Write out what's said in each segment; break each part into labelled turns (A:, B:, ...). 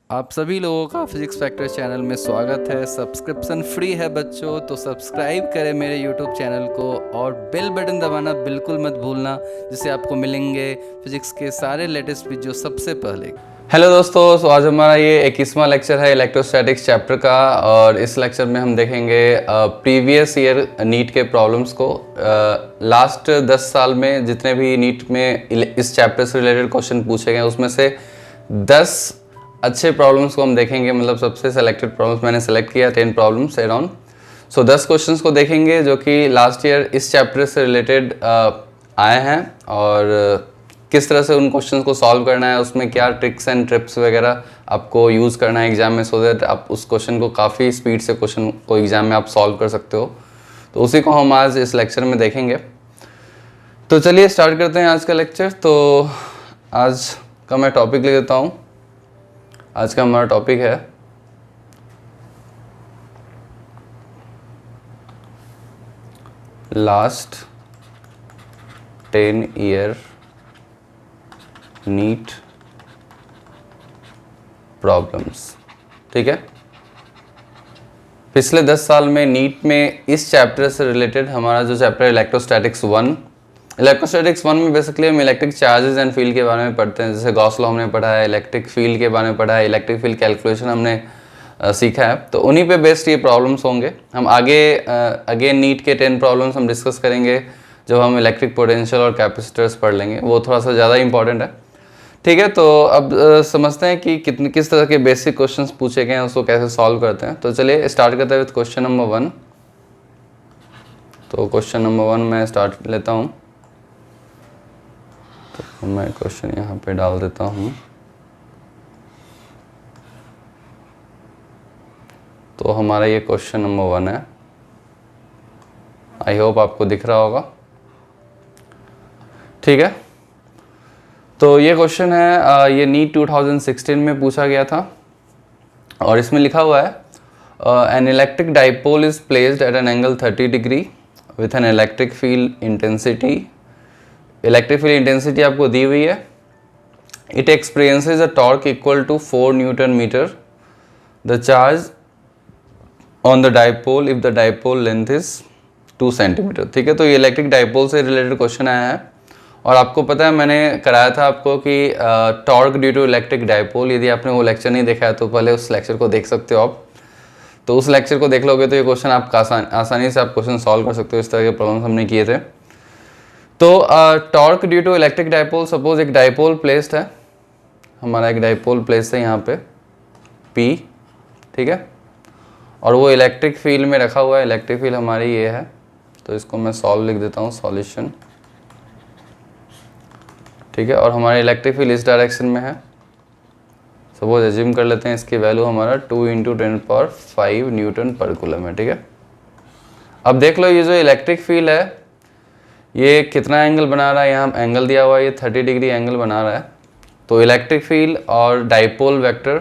A: आप सभी लोगों का फिजिक्स फैक्टर चैनल में स्वागत है। सब्सक्रिप्शन फ्री है बच्चों, तो सब्सक्राइब करें मेरे यूट्यूब चैनल को और बेल बटन दबाना बिल्कुल मत भूलना, जिससे आपको मिलेंगे फिजिक्स के सारे लेटेस्ट वीडियो सबसे पहले। हेलो दोस्तों, तो आज हमारा ये 21वां लेक्चर है इलेक्ट्रोस्टैटिक्स चैप्टर का, और इस लेक्चर में हम देखेंगे प्रीवियस ईयर नीट के प्रॉब्लम्स को। लास्ट 10 साल में जितने भी नीट में इस चैप्टर से रिलेटेड क्वेश्चन पूछे गए उसमें से 10 अच्छे प्रॉब्लम्स को हम देखेंगे। मतलब सबसे सेलेक्टेड प्रॉब्लम्स मैंने सेलेक्ट किया, 10 प्रॉब्लम्स अराउंड। सो 10 क्वेश्चंस को देखेंगे जो कि लास्ट ईयर इस चैप्टर से रिलेटेड आए हैं, और किस तरह से उन क्वेश्चंस को सॉल्व करना है, उसमें क्या ट्रिक्स एंड ट्रिप्स वगैरह आपको यूज़ करना है एग्जाम में, सो दैट आप उस क्वेश्चन को काफ़ी स्पीड से क्वेश्चन को एग्जाम में आप सॉल्व कर सकते हो। तो उसी को हम आज इस लेक्चर में देखेंगे। तो चलिए स्टार्ट करते हैं आज का लेक्चर। तो आज का मैं टॉपिक ले देता हूँ। आज का हमारा टॉपिक है लास्ट 10 ईयर नीट प्रॉब्लम्स। ठीक है, पिछले 10 साल में नीट में इस चैप्टर से रिलेटेड हमारा जो चैप्टर इलेक्ट्रोस्टैटिक्स 1, इलेक्ट्रोस्टैटिक्स 1 में बेसिकली हम इलेक्ट्रिक चार्जेस एंड फील्ड के बारे में पढ़ते हैं। जैसे गॉस लॉ हमने पढ़ा है, इलेक्ट्रिक फील्ड के बारे में पढ़ा है, इलेक्ट्रिक फील्ड कैलकुलेशन हमने सीखा है। तो उन्हीं पे बेस्ड ये प्रॉब्लम्स होंगे। हम आगे अगेन नीट के 10 प्रॉब्लम्स हम डिस्कस करेंगे जब हम इलेक्ट्रिक पोटेंशियल और कैपेसिटर्स पढ़ लेंगे, वो थोड़ा सा ज़्यादा इंपॉर्टेंट है। ठीक है, तो अब समझते हैं कि किस तरह के बेसिक क्वेश्चंस पूछे गए हैं, उसको कैसे सॉल्व करते हैं। तो चलिए स्टार्ट करते हैं विद क्वेश्चन नंबर 1। तो क्वेश्चन नंबर 1 मैं स्टार्ट लेता हूँ। तो मैं क्वेश्चन यहाँ पे डाल देता हूँ। तो हमारा ये क्वेश्चन नंबर 1 है। आई होप आपको दिख रहा होगा। ठीक है, तो ये क्वेश्चन है, ये नीट 2016 में पूछा गया था, और इसमें लिखा हुआ है an electric dipole is placed at an angle 30 degree with an electric field intensity. Electric field intensity आपको दी हुई है। It experiences a torque equal to 4 newton metre. The charge on the dipole if the dipole length is 2 centimetre. ठीक है, तो ये electric dipole से related question आया है, और आपको पता है मैंने कराया था आपको कि torque due to electric dipole. यदि आपने वो लेक्चर नहीं देखा है तो पहले उस लेक्चर को देख सकते हो आप। तो उस लेक्चर को देख लोगे तो ये क्वेश्चन आप आसानी से आप क्वेश्चन सॉल्व कर सकते हो। इस तरह के प्रॉब्लम्स हमने किए थे। तो torque due to electric dipole, suppose एक डाइपोल प्लेस्ड है, हमारा एक डाइपोल प्लेस्ड है यहाँ पे P। ठीक है, और वो इलेक्ट्रिक फील्ड में रखा हुआ है। इलेक्ट्रिक फील्ड हमारी ये है, तो इसको मैं सॉल्व लिख देता हूँ, सॉल्यूशन। ठीक है, और हमारी इलेक्ट्रिक फील्ड इस डायरेक्शन में है। सपोज एज्यूम कर लेते हैं इसकी वैल्यू हमारा 2 × 10⁵ न्यूटन पर कूलम है। ठीक है, अब देख लो ये जो इलेक्ट्रिक फील्ड है ये कितना एंगल बना रहा है। यहाँ एंगल दिया हुआ है, ये 30 डिग्री एंगल बना रहा है। तो इलेक्ट्रिक फील्ड और डाइपोल वेक्टर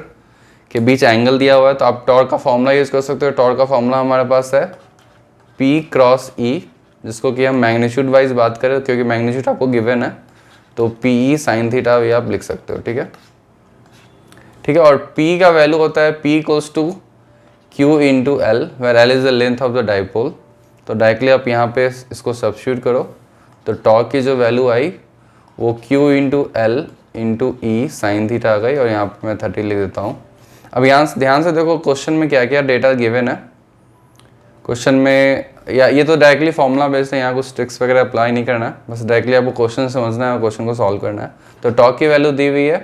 A: के बीच एंगल दिया हुआ है, तो आप टॉर्क का फॉर्मूला यूज़ कर सकते हो। टॉर्क का फॉर्मूला हमारे पास है P × E, जिसको कि हम मैग्नीट्यूड वाइज बात करें क्योंकि मैग्नीट्यूड आपको गिवन है, तो PE sin थीटा भी आप लिख सकते हो। ठीक है, ठीक है, और P का वैल्यू होता है P = Q × L, where L is the length of the dipole. तो डायरेक्टली आप यहाँ पे इसको सब्स्टिट्यूट करो, तो टॉर्क की जो वैल्यू आई वो Q × L × E sin theta आ गई, और यहाँ पे मैं 30 लिख देता हूँ। अब यहाँ से ध्यान से देखो क्वेश्चन में क्या क्या डेटा गिवन है। क्वेश्चन में या ये तो डायरेक्टली फॉर्मूला बेस्ड है, यहाँ कुछ ट्रिक्स वगैरह अप्लाई नहीं करना है, बस डायरेक्टली आपको क्वेश्चन समझना है और क्वेश्चन को सॉल्व करना है। तो टॉर्क की वैल्यू दी हुई है,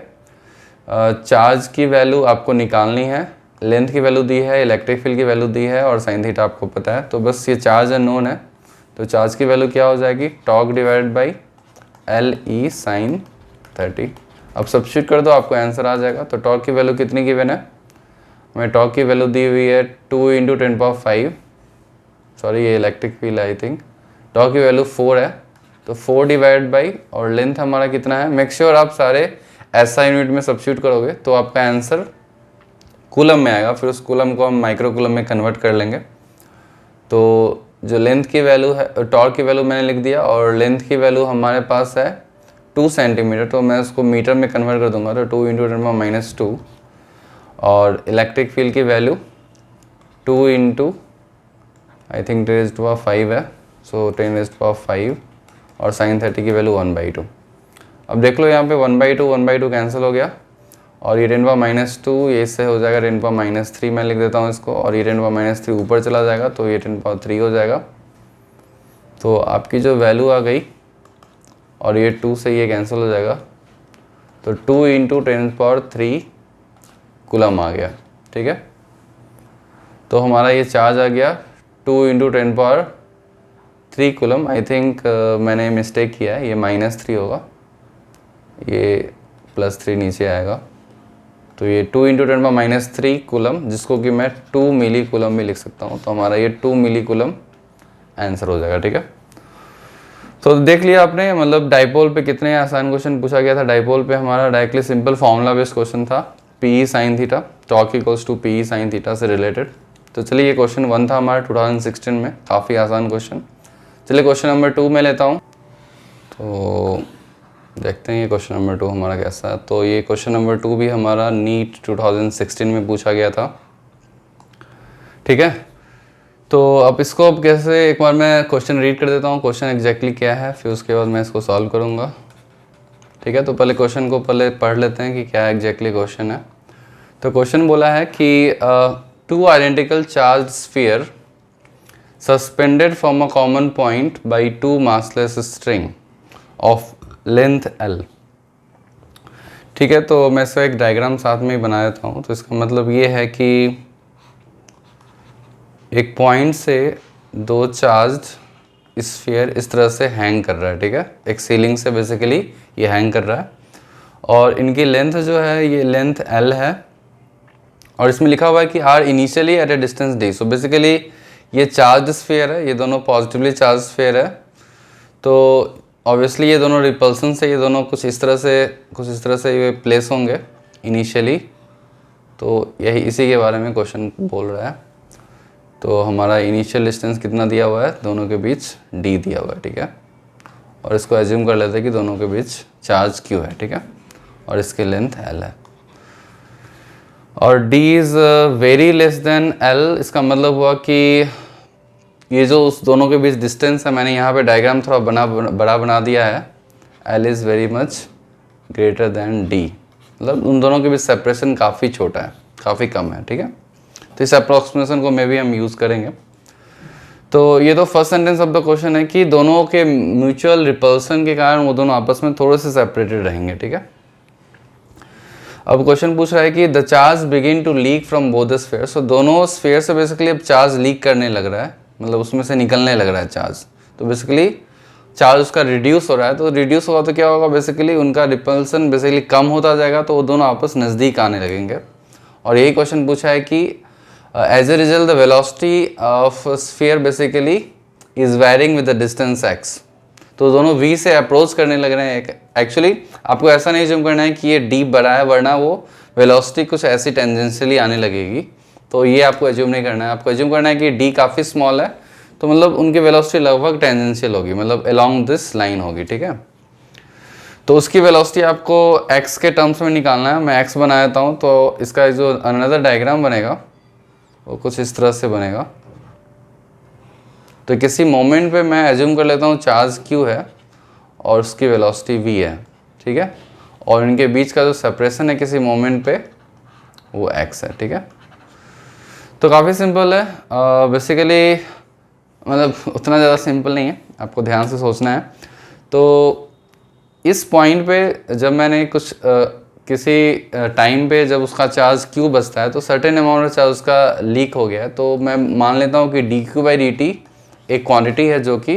A: चार्ज की वैल्यू आपको निकालनी है, लेंथ की वैल्यू दी है, इलेक्ट्रिक फील्ड की वैल्यू दी है, और साइन थीटा आपको पता है। तो बस ये चार्ज अननोन है, तो चार्ज की वैल्यू क्या हो जाएगी, torque divided by LE sin 30। अब सब्स्टिट्यूट कर दो, आपको आंसर आ जाएगा। तो टॉर्क की वैल्यू कितनी गिवन है, हमें टॉर्क की वैल्यू दी हुई है 2 × 10⁵, सॉरी ये electric field I think, torque की वैल्यू 4 है, तो 4 डिवाइड बाई, और लेंथ हमारा कितना है, मेक श्योर आप सारे SI यूनिट में सब्स्टिट्यूट करोगे तो आपका आंसर कूलम में आएगा। फिर उस कूलम को हम माइक्रो कूलम में कन्वर्ट कर लेंगे। तो जो लेंथ की वैल्यू है, टॉर्क की वैल्यू मैंने लिख दिया, और लेंथ की वैल्यू हमारे पास है 2 सेंटीमीटर, तो मैं उसको मीटर में कन्वर्ट कर दूंगा, तो 2 × 10⁻²। और इलेक्ट्रिक फील्ड की वैल्यू 2 इंटू आई थिंक 10⁵ है, सो 10⁵ और sin 30 की वैल्यू 1/2। अब देख लो यहाँ पे 1/2 कैंसिल हो गया और ये 10⁻², ये इससे हो जाएगा 10⁻³ मैं लिख देता हूँ इसको, और ये 10⁻³ ऊपर चला जाएगा तो ये 10⁻³ हो जाएगा। तो आपकी जो वैल्यू आ गई और ये 2 से ये कैंसिल हो जाएगा, तो 2 इंटू 10⁻³ कूलम आ गया। ठीक है, तो हमारा ये चार्ज आ गया 2 इंटू 10⁻³ कूलम। आई थिंक मैंने मिस्टेक किया है, ये -3 होगा, ये +3 नीचे आएगा, तो ये 2 इंटू 10⁻³ कूलम, जिसको कि मैं 2 मिली कूलम भी लिख सकता हूँ। तो हमारा ये 2 मिली कूलम आंसर हो जाएगा। ठीक है, तो देख लिया आपने, मतलब डाइपोल पे कितने आसान क्वेश्चन पूछा गया था। डाइपोल पे हमारा directly simple formula based question था, PE sin theta, torque equals to PE sin theta से रिलेटेड। तो चलिए ये क्वेश्चन 1 था हमारा 2016 में, काफ़ी आसान क्वेश्चन। चलिए क्वेश्चन नंबर 2 में लेता हूँ, तो देखते हैं ये क्वेश्चन नंबर 2 हमारा कैसा है। तो ये क्वेश्चन नंबर 2 भी हमारा नीट 2016 में पूछा गया था। ठीक है, तो अब इसको अब कैसे, एक बार मैं क्वेश्चन रीड कर देता हूँ, क्वेश्चन एग्जैक्टली क्या है, फिर उसके बाद मैं इसको सॉल्व करूँगा। ठीक है, तो पहले क्वेश्चन को पहले पढ़ लेते हैं कि क्या एग्जैक्टली क्वेश्चन है। तो क्वेश्चन बोला है कि 2 identical charge sphere suspended from a common point by 2 massless string of length L। ठीक है, तो मैं इसका एक डायग्राम साथ में ही बना देता हूँ। तो इसका मतलब ये है कि एक पॉइंट से 2 चार्ज स्फीयर इस तरह से हैंग कर रहा है। ठीक है, एक सीलिंग से बेसिकली ये हैंग कर रहा है और इनकी लेंथ जो है ये लेंथ L है और इसमें लिखा हुआ है कि are initially at a distance D। So basically ये चार्ज स्फीयर है, ये दोनों पॉजिटिवली चार्ज स्फीयर है, तो ऑब्वियसली ये दोनों रिपल्सन से, ये दोनों कुछ इस तरह से ये प्लेस होंगे इनिशियली। तो यही इसी के बारे में क्वेश्चन बोल रहा है। तो हमारा इनिशियल डिस्टेंस कितना दिया हुआ है, दोनों के बीच D दिया हुआ है। ठीक है, और इसको एज्यूम कर लेते हैं कि दोनों के बीच चार्ज Q है। ठीक है, और इसकी लेंथ L है और D is very less than L। इसका मतलब हुआ कि ये जो उस दोनों के बीच डिस्टेंस है, मैंने यहाँ पे डायग्राम थोड़ा बड़ा बना दिया है, L is very much greater than D, मतलब उन दोनों के बीच सेपरेशन काफ़ी छोटा है, काफ़ी कम है। ठीक है, तो इस अप्रॉक्सीमेशन को मे भी हम यूज़ करेंगे। तो ये तो first sentence of the question है कि दोनों के म्यूचुअल रिपल्सन के कारण वो दोनों आपस में थोड़े से सेपरेटेड रहेंगे। ठीक है, अब क्वेश्चन पूछ रहा है कि the charge begin to leak from both the sphere. So दोनों स्फीयर से बेसिकली अब चार्ज लीक करने लग रहा है, मतलब उसमें से निकलने लग रहा है चार्ज। तो बेसिकली चार्ज उसका रिड्यूस हो रहा है, तो रिड्यूस होगा तो क्या होगा, बेसिकली उनका रिपल्सन बेसिकली कम होता जाएगा, तो वो दोनों आपस नज़दीक आने लगेंगे। और यही क्वेश्चन पूछा है कि as a result the velocity of sphere basically is varying with the distance x। तो दोनों v से अप्रोच करने लग रहे हैं। एक्चुअली आपको ऐसा नहीं जूम करना है कि ये d बड़ा है, वरना वो वेलोसिटी कुछ ऐसी टेंजेंशियली आने लगेगी। तो ये आपको एज्यूम नहीं करना है, आपको एज्यूम करना है कि d काफ़ी स्मॉल है, तो मतलब उनकी वेलोसिटी लगभग टेंजेंशियल होगी, मतलब अलोंग दिस लाइन होगी। ठीक है, तो उसकी वेलोसिटी आपको x के टर्म्स में निकालना है। मैं x बना देता हूँ, तो इसका जो अनदर डायग्राम बनेगा वो कुछ इस तरह से बनेगा। तो किसी मोमेंट पे मैं एज्यूम कर लेता हूँ चार्ज Q है और उसकी वेलोसिटी v है। ठीक है, और इनके बीच का जो सेपरेशन है किसी मोमेंट पे वो x है। ठीक है, तो काफ़ी सिंपल है बेसिकली, मतलब उतना ज़्यादा सिंपल नहीं है, आपको ध्यान से सोचना है। तो इस पॉइंट पे जब मैंने कुछ किसी टाइम पे जब उसका चार्ज Q बचता है, तो सर्टेन अमाउंट ऑफ चार्ज उसका लीक हो गया है, तो मैं मान लेता हूँ कि dQ/dt एक क्वांटिटी है जो कि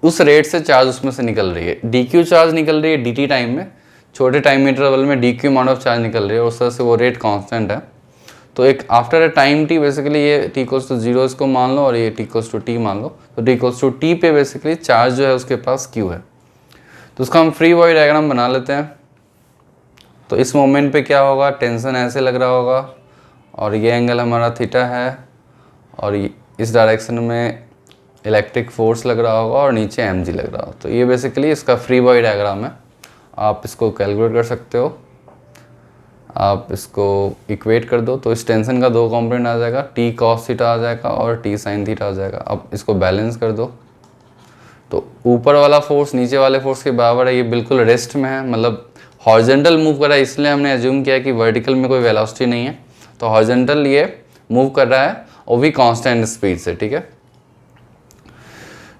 A: उस रेट से चार्ज उसमें से निकल रही है। dQ चार्ज निकल रही है dt टाइम में, छोटे टाइम इंटरवल में dQ अमाउंट ऑफ चार्ज निकल रही है, उस तरह से वो रेट कांस्टेंट है। तो एक after a time t basically ये t=0 इसको मान लो और ये t=t मान लो, तो t=t पे बेसिकली चार्ज जो है उसके पास Q है। तो उसका हम फ्री बॉडी डायग्राम बना लेते हैं। तो इस मोमेंट पे क्या होगा, टेंशन ऐसे लग रहा होगा और ये एंगल हमारा थीटा है और इस डायरेक्शन में इलेक्ट्रिक फोर्स लग रहा होगा और नीचे mg लग रहा हो। तो ये बेसिकली इसका फ्री बॉडी डायग्राम है, आप इसको कैलकुलेट कर सकते हो। आप इसको इक्वेट कर दो तो इस टेंशन का 2 कंपोनेंट आ जाएगा, टी कॉस थीटा आ जाएगा और टी साइन थीटा आ जाएगा। अब इसको बैलेंस कर दो तो ऊपर वाला फोर्स नीचे वाले फोर्स के बराबर है, ये बिल्कुल रेस्ट में है, मतलब हॉरिजॉन्टल मूव कर रहा है, इसलिए हमने एज्यूम किया कि वर्टिकल में कोई वेलोसिटी नहीं है, तो हॉरिजॉन्टल ये मूव कर रहा है और भी कांस्टेंट स्पीड से, ठीक है।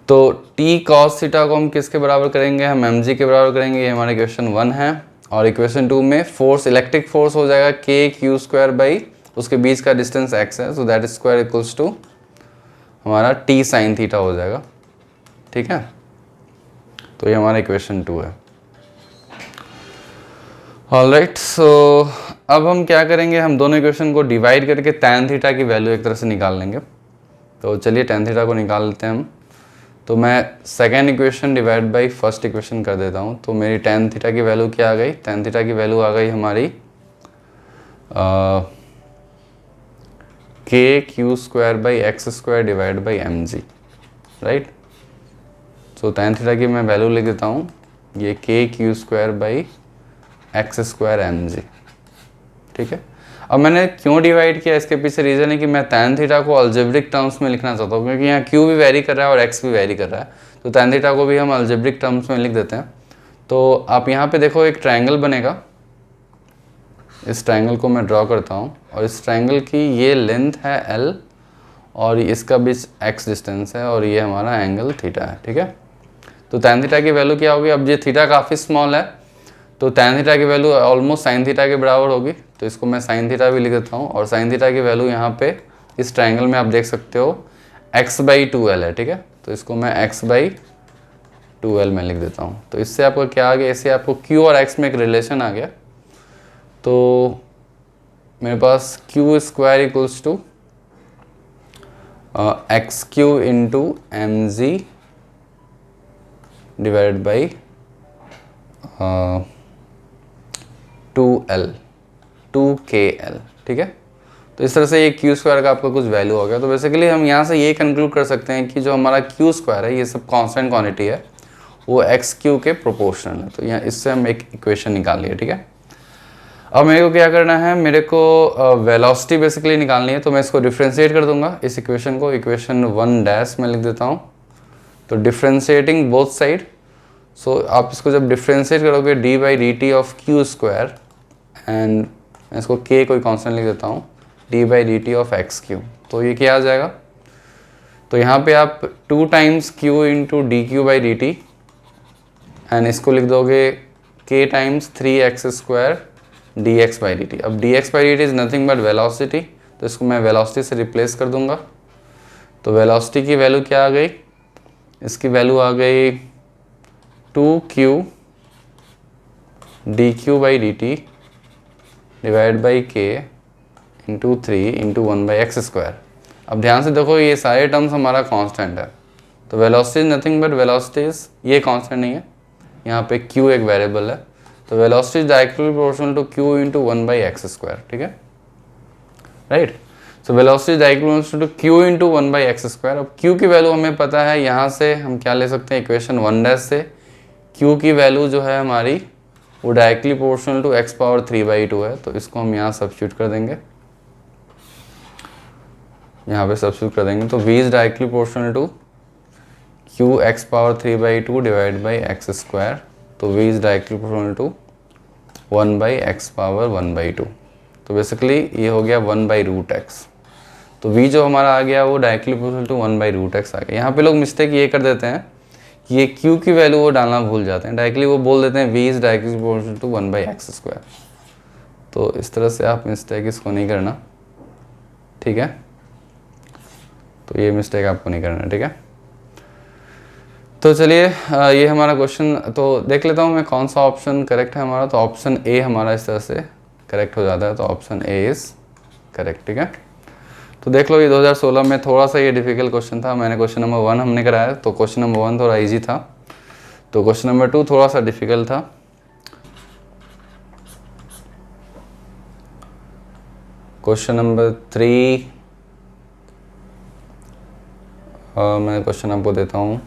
A: तो टी कॉस थीटा को हम किसके बराबर करेंगे, हम mg के बराबर करेंगे, ये हमारा इक्वेशन 1 है। और इक्वेशन 2 में फोर्स, इलेक्ट्रिक फोर्स हो जाएगा k q स्क्वायर बाई उसके बीच का डिस्टेंस x है, so that square equals to हमारा t साइन थीटा हो जाएगा, ठीक है। तो ये हमारा इक्वेशन 2 है। ऑलराइट, सो अब हम क्या करेंगे, हम दोनों इक्वेशन को डिवाइड करके tan थीटा की वैल्यू एक तरह से निकाल लेंगे। तो चलिए tan थीटा को निकाल लेते हैं हम। तो मैं second equation divide by first equation कर देता हूँ। तो मेरी tan थीटा की वैल्यू क्या आ गई, tan थीटा की वैल्यू आ गई हमारी k q square by x square divide by mg, right. So tan theta की मैं वैल्यू लिख देता हूँ, ये k q square by x square mg, ठीक है। अब मैंने क्यों डिवाइड किया, इसके पीछे रीज़न है कि मैं tan थीटा को अलजेब्रिक टर्म्स में लिखना चाहता हूँ, क्योंकि यहाँ q भी वेरी कर रहा है और x भी वेरी कर रहा है, तो tan थीटा को भी हम अलजेब्रिक टर्म्स में लिख देते हैं। तो आप यहाँ पे देखो एक ट्रायंगल बनेगा, इस ट्रायंगल को मैं ड्रॉ करता हूँ और इस ट्रायंगल की ये लेंथ है l और इसका बीच x डिस्टेंस है और ये हमारा एंगल थीटा है, ठीक है। तो tan थीटा की वैल्यू क्या होगी, अब ये थीटा काफ़ी स्मॉल है तो tan थीटा की वैल्यू ऑलमोस्ट sin थीटा के बराबर होगी, तो इसको मैं sin थीटा भी लिख देता हूँ। और sin थीटा की वैल्यू यहाँ पे इस ट्रायंगल में आप देख सकते हो x/2l है, ठीक है। तो इसको मैं x/2l में लिख देता हूँ। तो इससे आपको क्या आ गया, इससे आपको q और x में एक रिलेशन आ गया। तो मेरे पास q square equals to x³ into mg divided by 2kl, ठीक है। तो इस तरह से ये q स्क्वायर का आपका कुछ वैल्यू हो गया। तो बेसिकली हम यहाँ से ये कंक्लूड कर सकते हैं कि जो हमारा q स्क्वायर है, ये सब कांस्टेंट क्वांटिटी है, वो x³ के प्रोपोर्शनल है। तो यहाँ इससे हम एक इक्वेशन निकाल लिए, ठीक है। अब मेरे को क्या करना है, मेरे को वेलोसिटी बेसिकली निकालनी है, तो मैं इसको डिफ्रेंशिएट कर दूंगा इस इक्वेशन को, इक्वेशन 1' में लिख देता हूँ। तो डिफ्रेंशिएटिंग बोथ साइड, सो आप इसको जब डिफ्रेंशिएट करोगे d/dt of q square and मैं इसको k कोई कांस्टेंट लिख देता हूँ, d/dt ऑफ x³, तो ये क्या आ जाएगा। तो यहाँ पे आप 2 times q into dq/dt and इसको लिख दोगे k times 3x square dx/dt। अब dx/dt is nothing but velocity, तो इसको मैं वेलोसिटी से रिप्लेस कर दूंगा। तो वेलोसिटी की वैल्यू क्या आ गई, इसकी वैल्यू आ गई 2q dq/dt divide by k into 3 into 1/x square. अब ध्यान से देखो ये सारे टर्म्स हमारा कांस्टेंट है, तो velocity is nothing but velocity is, ये कांस्टेंट नहीं है, यहाँ पे q एक वेरिएबल है, तो velocity is directly proportional to q into 1/x square, ठीक है, right. So velocity is directly proportional to q into 1/x square. अब q की वैल्यू हमें पता है, यहाँ से हम क्या ले सकते हैं, इक्वेशन 1' से q की वैल्यू जो है हमारी वो डायरेक्टली प्रोपोर्शनल टू x⁻³ है, तो इसको हम यहाँ सब्स्टिट्यूट कर देंगे, यहाँ पे सब्स्टिट्यूट कर देंगे। तो v is directly proportional to q x⁻³ divide by x square, तो v is directly proportional to 1/x⁻1/2। तो बेसिकली ये हो गया 1/√x। तो v जो हमारा आ गया वो डायरेक्टली प्रोपोर्शनल टू 1/√x आ गया। यहाँ पे लोग मिस्टेक ये कर देते हैं कि ये q की वैल्यू वो डालना भूल जाते हैं, डायरेक्टली वो बोल देते हैं v is directly proportional to 1/x square. तो इस तरह से आप मिस्टेक इसको नहीं करना, ठीक है। तो ये मिस्टेक आपको नहीं करना, ठीक है। तो चलिए ये हमारा क्वेश्चन तो देख लेता हूँ मैं कौन सा ऑप्शन करेक्ट है हमारा। तो ऑप्शन ए हमारा इस तरह से करेक्ट हो जाता है, तो ऑप्शन ए इज़ करेक्ट, ठीक है। तो देख लो ये 2016 में थोड़ा सा ये डिफिकल्ट क्वेश्चन था, मैंने क्वेश्चन नंबर 1 हमने कराया, तो क्वेश्चन नंबर 1 थोड़ा इजी था, तो क्वेश्चन नंबर 2 थोड़ा सा डिफिकल्ट था। क्वेश्चन नंबर 3 मैं क्वेश्चन आपको देता हूँ।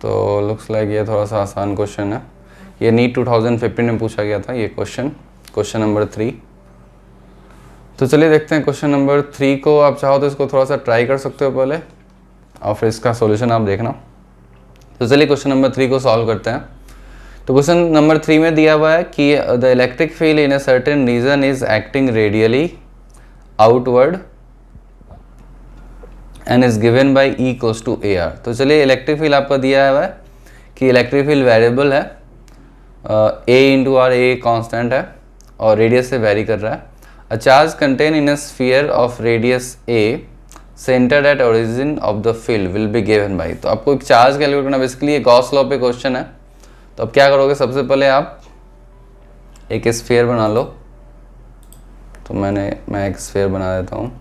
A: तो लुक्स लाइक ये थोड़ा सा आसान क्वेश्चन है, ये नीट 2015 में पूछा गया था ये क्वेश्चन नंबर 3। तो चलिए देखते हैं क्वेश्चन नंबर 3 को। आप चाहो तो इसको थोड़ा सा ट्राई कर सकते हो पहले और फिर इसका सॉल्यूशन आप देखना। तो चलिए क्वेश्चन नंबर 3 को सॉल्व करते हैं। तो क्वेश्चन नंबर 3 में दिया हुआ है कि the electric field in a certain region is acting radially outward and is given by E equals to AR। तो चलिए इलेक्ट्रिक फील्ड आपका दिया हुआ है कि इलेक्ट्रिक फील्ड वेरिएबल है, A into R, A constant है और रेडियस से वेरी कर रहा है। A charge contain in a sphere of radius A centred at origin of the field will be given by. तो आपको एक चार्ज कैलकुलेट करना, बेसिकली ये गॉस लॉ पे क्वेश्चन है। तो अब क्या करोगे, सबसे पहले आप एक स्फीयर बना लो। तो मैं एक स्फीयर बना देता हूँ।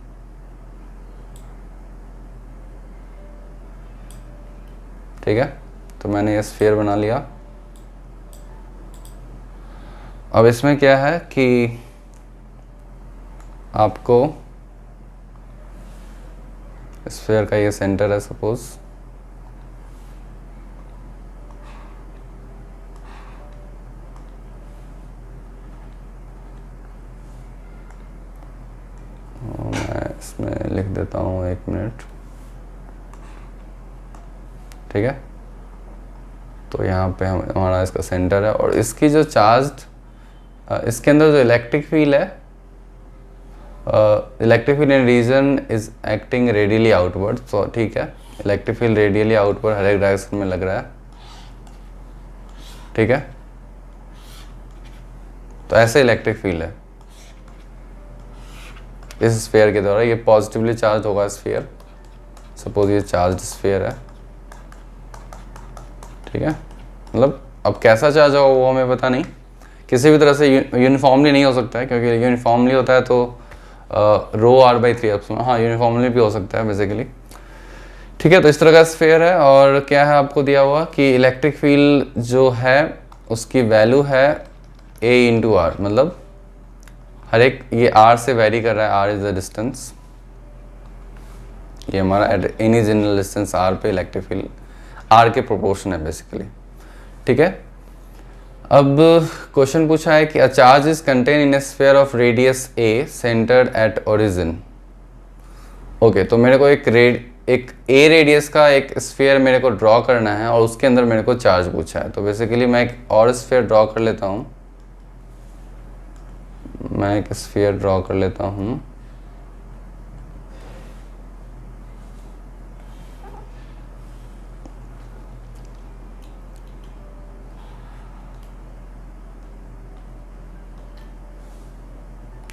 A: ठीक है, तो मैंने ये स्फीयर बना लिया। अब इसमें क्या है कि आपको स्फीयर का ये सेंटर है सपोज, मैं इसमें लिख देता हूँ 1 मिनट। ठीक है, तो यहाँ पे हमारा इसका सेंटर है और इसकी जो इसके अंदर जो इलेक्ट्रिक फील्ड है, electric field in region is acting radially outward. तो ठीक है, इलेक्ट्रिक फील्ड रेडियली आउटवर्ड हर एक डायरेक्शन में लग रहा है। ठीक है, तो ऐसे इलेक्ट्रिक फील्ड है इस स्फीयर के द्वारा। ये पॉजिटिवली चार्ज होगा स्फीयर, सपोज ये चार्ज स्फीयर है। ठीक है, मतलब अब कैसा चार्ज होगा वो हमें पता नहीं, किसी भी तरह से यूनिफॉर्मली नहीं हो सकता है, क्योंकि यूनिफॉर्मली होता है तो रो आर बाई 3 एप्सिलॉन, हाँ यूनिफॉर्मली भी हो सकता है बेसिकली। ठीक है, तो इस तरह का स्फीयर है और क्या है आपको दिया हुआ कि इलेक्ट्रिक फील्ड जो है उसकी वैल्यू है A इंटू आर, मतलब हर एक ये R से वेरी कर रहा है, R इज द डिस्टेंस, ये हमारा at any general distance R पे इलेक्ट्रिक फील्ड R के प्रोपोर्शन है बेसिकली। ठीक है, अब क्वेश्चन पूछा है कि a charge is contain in A sphere of radius A centred at origin. Okay, तो मेरे को एक A रेडियस का एक स्फीयर मेरे को ड्रॉ करना है और उसके अंदर मेरे को चार्ज पूछा है। तो बेसिकली मैं एक और स्फीयर ड्रॉ कर लेता हूँ, मैं एक स्फीयर ड्रॉ कर लेता हूँ।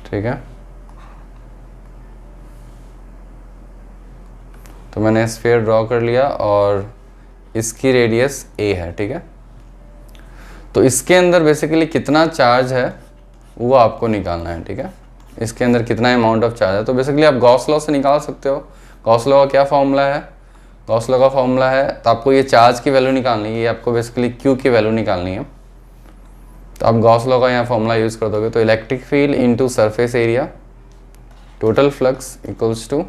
A: ठीक है, तो मैंने स्फीयर ड्रॉ कर लिया और इसकी रेडियस A है। ठीक है, तो इसके अंदर बेसिकली कितना चार्ज है वो आपको निकालना है। ठीक है, इसके अंदर कितना अमाउंट ऑफ चार्ज है, तो बेसिकली आप गॉस लॉ से निकाल सकते हो। गॉस लॉ का क्या फॉर्मूला है, गॉस लॉ का फॉर्मूला है, तो आपको ये चार्ज की वैल्यू निकालनी है, ये आपको बेसिकली Q की वैल्यू निकालनी है। तो आप गॉस लॉ का यहाँ फॉर्मूला यूज़ कर दोगे, तो electric field into surface area total flux equals to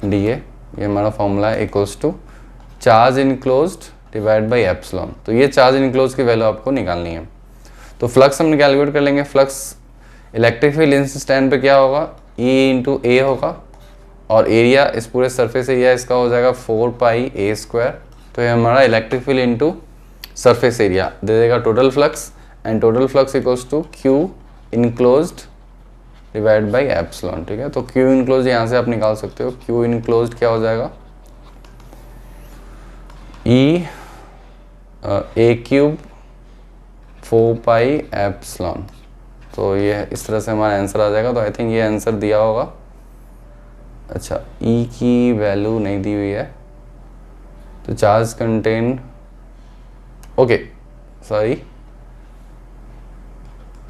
A: DA, ये हमारा फॉर्मूला है, equals to charge enclosed divide by epsilon. तो ये चार्ज इनक्लोज की वैल्यू आपको निकालनी है। तो फ्लक्स हम कैलकुलेट कर लेंगे। Flux electric field in stand पे क्या होगा, E इंटू A होगा और एरिया इस पूरे सरफेस एरिया इसका हो जाएगा 4 पाई A²। तो ये हमारा electric field into surface area दे देगा total flux, and total flux equals to Q enclosed divide by epsilon. ठीक है, तो Q इनक्लोज यहाँ से आप निकाल सकते हो। Q इनक्लोज क्या हो जाएगा, E A³ 4 पाई एप्सिलॉन। तो ये इस तरह से हमारा आंसर आ जाएगा। तो आई थिंक ये आंसर दिया होगा। अच्छा, E की वैल्यू नहीं दी हुई है, तो चार्ज कंटेन, ओके सॉरी,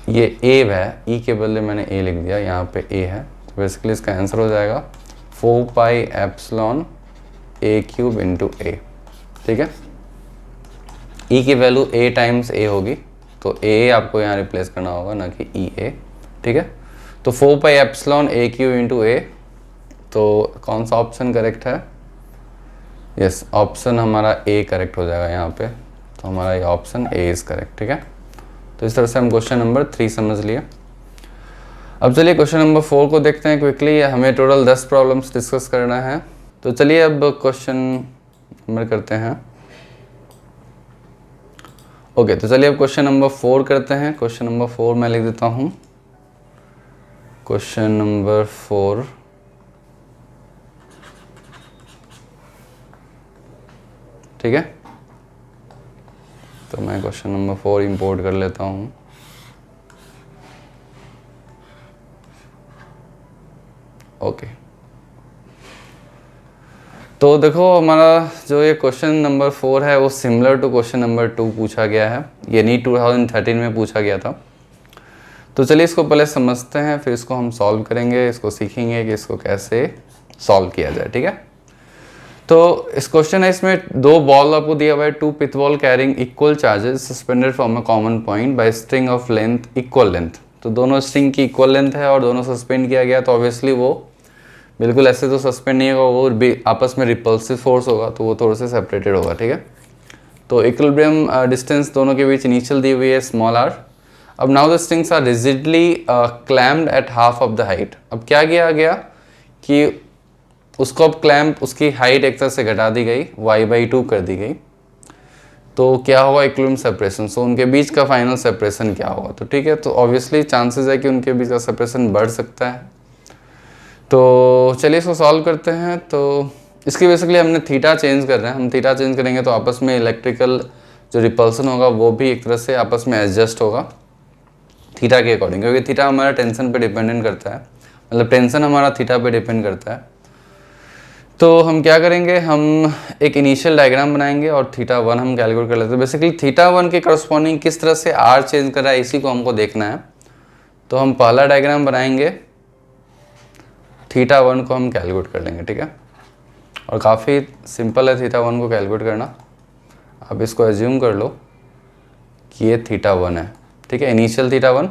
A: ये A है, E के बदले मैंने A लिख दिया, यहाँ पे A है। तो बेसिकली इसका आंसर हो जाएगा 4 pi epsilon A³ into A। ठीक है, E की वैल्यू A टाइम्स A होगी, तो A आपको यहाँ रिप्लेस करना होगा, ना कि EA। ठीक है, तो 4 pi epsilon A³ into A। तो कौन सा ऑप्शन करेक्ट है, यस, ऑप्शन हमारा ए करेक्ट हो जाएगा यहाँ पे, तो हमारा ये ऑप्शन ए इज़ करेक्ट। ठीक है, तो इस तरह से हम क्वेश्चन नंबर 3 समझ लिए। अब चलिए क्वेश्चन नंबर 4 को देखते हैं क्विकली। हमें टोटल 10 प्रॉब्लम्स डिस्कस करना है, तो चलिए अब क्वेश्चन नंबर करते हैं। ओके, तो चलिए अब क्वेश्चन नंबर 4 करते हैं। क्वेश्चन नंबर 4 मैं लिख देता हूँ। क्वेश्चन नंबर 4, ठीक है, तो मैं क्वेश्चन नंबर 4 इंपोर्ट कर लेता हूँ। ओके, तो देखो हमारा जो ये क्वेश्चन नंबर 4 है वो सिमिलर टू क्वेश्चन नंबर 2 पूछा गया है। ये नीट 2013 में पूछा गया था। तो चलिए इसको पहले समझते हैं, फिर इसको हम सॉल्व करेंगे, इसको सीखेंगे कि इसको कैसे सॉल्व किया जाए। ठीक है, तो इस क्वेश्चन है, इसमें 2 बॉल आपको दिया हुआ है, 2 pith ball carrying equal charges suspended from a common point by string of length equal length. तो दोनों स्ट्रिंग की इक्वल लेंथ है और दोनों सस्पेंड किया गया, तो ऑब्वियसली वो बिल्कुल ऐसे तो सस्पेंड नहीं होगा, वो भी आपस में रिपल्सिव फोर्स होगा, तो वो थोड़े से सेपरेटेड होगा। ठीक है, तो इक्विलिब्रियम डिस्टेंस दोनों के बीच इनिशियल दी हुई है स्मॉल r। अब now the strings are rigidly clamped at half of the height. अब क्या किया गया कि उसको अब क्लैम्प, उसकी हाइट एक तरह से घटा दी गई, y/2 कर दी गई, तो क्या होगा इक्विलिब्रियम सेपरेशन। सो उनके बीच का फाइनल सेपरेशन क्या होगा, तो ठीक है, तो ऑब्वियसली चांसेस है कि उनके बीच का सेपरेशन बढ़ सकता है। तो चलिए इसको सॉल्व करते हैं। तो इसकी बेसिकली हमने थीटा चेंज कर रहे हैं, हम थीटा चेंज करेंगे तो आपस में इलेक्ट्रिकल जो रिपल्सन होगा वो भी एक तरह से आपस में एडजस्ट होगा थीटा के अकॉर्डिंग, क्योंकि थीटा हमारा टेंशन पे डिपेंडेंट करता है, मतलब टेंशन हमारा थीटा पे डिपेंड करता है। तो हम क्या करेंगे, हम एक इनिशियल डायग्राम बनाएंगे और थीटा 1 हम कैलकुलेट कर लेते हैं। बेसिकली थीटा 1 के करस्पॉन्डिंग किस तरह से आर चेंज कर रहा है इसी को हमको देखना है। तो हम पहला डायग्राम बनाएंगे, थीटा 1 को हम कैलकुलेट कर लेंगे। ठीक है, और काफ़ी सिंपल है थीटा 1 को कैलकुलेट करना। आप इसको एज्यूम कर लो कि ये थीटा 1 है। ठीक है, इनिशियल थीटा 1,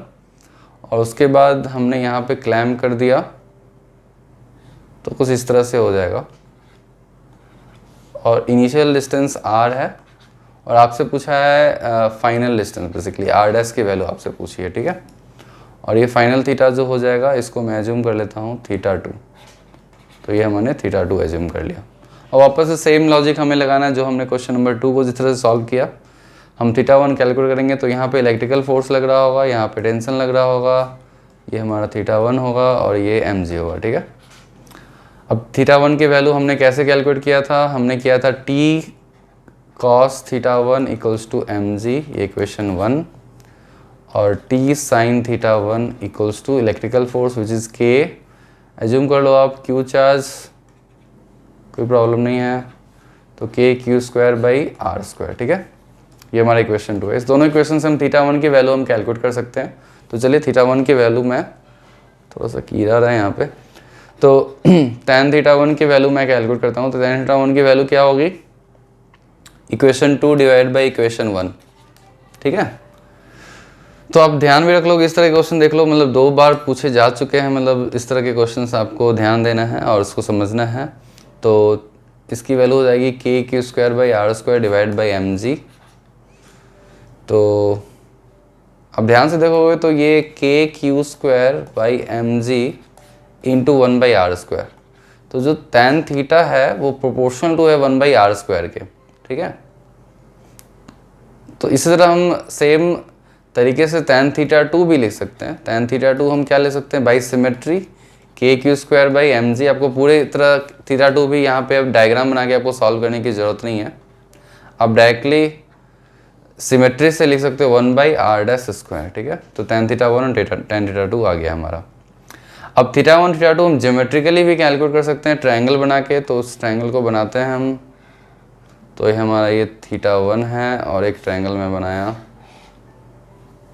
A: और उसके बाद हमने यहाँ पे क्लैम्प कर दिया, तो कुछ इस तरह से हो जाएगा। और इनिशियल डिस्टेंस r है और आपसे पूछा है फाइनल डिस्टेंस, बेसिकली r' की वैल्यू आपसे पूछी है। ठीक है, और ये फाइनल थीटा जो हो जाएगा इसको मैं एज्यूम कर लेता हूँ थीटा 2। तो ये हमने थीटा 2 एज्यूम कर लिया। और वापस से सेम लॉजिक हमें लगाना है जो हमने क्वेश्चन नंबर 2 को जिस तरह से सॉल्व किया। हम थीटा 1 कैलकुलेट करेंगे, तो यहाँ पे इलेक्ट्रिकल फोर्स लग रहा होगा, यहाँ पे टेंशन लग रहा होगा, ये हमारा थीटा 1 होगा और ये mg होगा। ठीक है, अब थीटा 1 की वैल्यू हमने कैसे कैलकुलेट किया था, हमने किया था t cos theta 1 equals to mg, ये इक्वेशन 1, और t sin theta 1 equals to electrical force which is k। Assume कर लो आप q चार्ज, कोई प्रॉब्लम नहीं है, तो k q²/r²। ठीक है, ये हमारा इक्वेशन 2 है। इस दोनों इक्वेशन से हम थीटा 1 की वैल्यू हम कैलकुलेट कर सकते हैं। तो चलिए थीटा 1 की वैल्यू मैं थोड़ा सा कीरा रहा है यहाँ पे, तो tan थीटा 1 की वैल्यू मैं कैलकुलेट करता हूँ। तो tan थीटा 1 की वैल्यू क्या होगी, इक्वेशन 2 डिवाइड बाई इक्वेशन 1। ठीक है, तो आप ध्यान भी रख लो, इस तरह के क्वेश्चन देख लो, मतलब 2 बार पूछे जा चुके हैं, मतलब इस तरह के क्वेश्चन आपको ध्यान देना है और उसको समझना है। तो इसकी वैल्यू हो जाएगी k q²/r² divide by mg। तो अब ध्यान से देखोगे तो ये k q²/mg इंटू 1/r²। तो जो tan थीटा है वो प्रोपोर्शनल टू है 1/r² के। ठीक है, तो इसी तरह हम सेम तरीके से tan थीटा 2 भी लिख सकते हैं। tan थीटा 2 हम क्या ले सकते हैं, बाई सिमेट्री k q²/mg। आपको पूरे तरह थीटा 2 भी यहाँ पे अब डायग्राम बना के आपको सॉल्व करने की ज़रूरत नहीं है, आप डायरेक्टली सिमेट्री से लिख सकते हो 1/r²। ठीक है, तो tan थीटा 1 और tan थीटा 2 आ गया हमारा। अब थीटा 1 थीटा 2 हम ज्योमेट्रिकली भी कैलकुलेट कर सकते हैं ट्रायंगल बना के। तो उस ट्रायंगल को बनाते हैं हम, तो ये हमारा ये थीटा 1 है और एक ट्रायंगल में बनाया,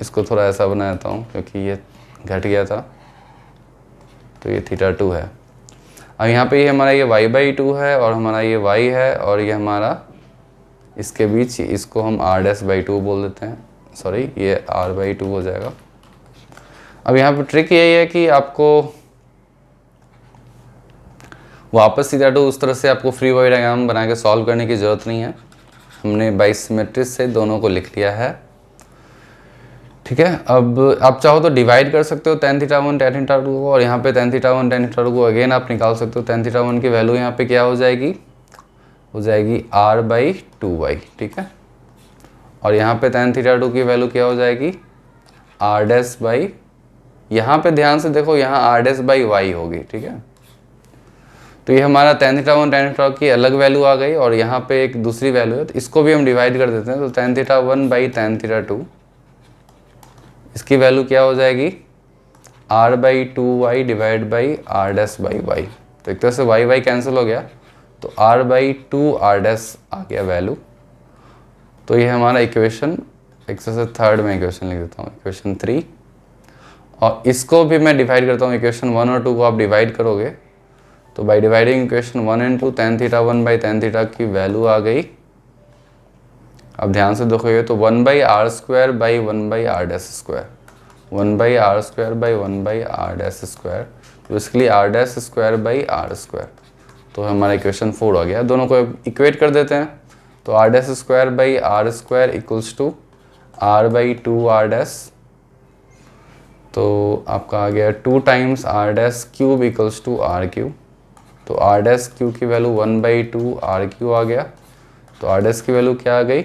A: इसको थोड़ा ऐसा बना देता हूँ क्योंकि ये घट गया था। तो ये थीटा 2 है। अब यहाँ पे ये हमारा ये y/2 है और हमारा ये y है, और ये हमारा इसके बीच, इसको हम r'/2 बोल देते हैं, सॉरी ये r/2 हो जाएगा। अब यहाँ पे ट्रिक यही है कि आपको वापस थीटा टू उस तरह से आपको फ्री बॉडी डायग्राम बना के सॉल्व करने की ज़रूरत नहीं है, हमने बाई सिमेट्री से दोनों को लिख लिया है। ठीक है, अब आप चाहो तो डिवाइड कर सकते हो tan थीटा 1 tan थीटा 2 को, और यहाँ पे tan थीटा 1 tan थीटा 2 को अगेन आप निकाल सकते हो। tan थीटा 1 की वैल्यू यहाँ पे क्या हो जाएगी r/2y। ठीक है, और यहाँ पे tan थीटा 2 की वैल्यू क्या हो जाएगी r'/, यहाँ पे ध्यान से देखो, यहाँ r'/y होगी। ठीक है, तो ये हमारा tan थीटा 1 tan थीटा 2 की अलग वैल्यू आ गई, और यहाँ पे एक दूसरी वैल्यू है, तो इसको भी हम डिवाइड कर देते हैं। तो tan थीटा 1/tan थीटा 2, इसकी वैल्यू क्या हो जाएगी r/2y डिवाइड बाई r'/y। तो एक तरह से y कैंसिल हो गया, तो r/2r' आ गया वैल्यू। तो ये हमारा इक्वेशन, एक तरह से थर्ड में इक्वेशन लिख देता हूँ, इक्वेशन 3, और इसको भी मैं डिवाइड करता हूँ। इक्वेशन 1 और 2 को आप डिवाइड करोगे तो by dividing equation 1 and 2 tan theta 1/tan theta की वैल्यू आ गई। अब ध्यान से देखोगे तो 1/r²/1/r'², 1/r²/1/r'², बेसिकली r'²/r²। तो हमारा इक्वेशन 4 आ गया। दोनों को इक्वेट कर देते हैं, तो r'²/r² इक्वल्स टू r/2r', तो आपका आ गया 2 times r'³ equals to r³। तो r'³ की वैल्यू 1/2r³ आ गया। तो r' की वैल्यू क्या आ गई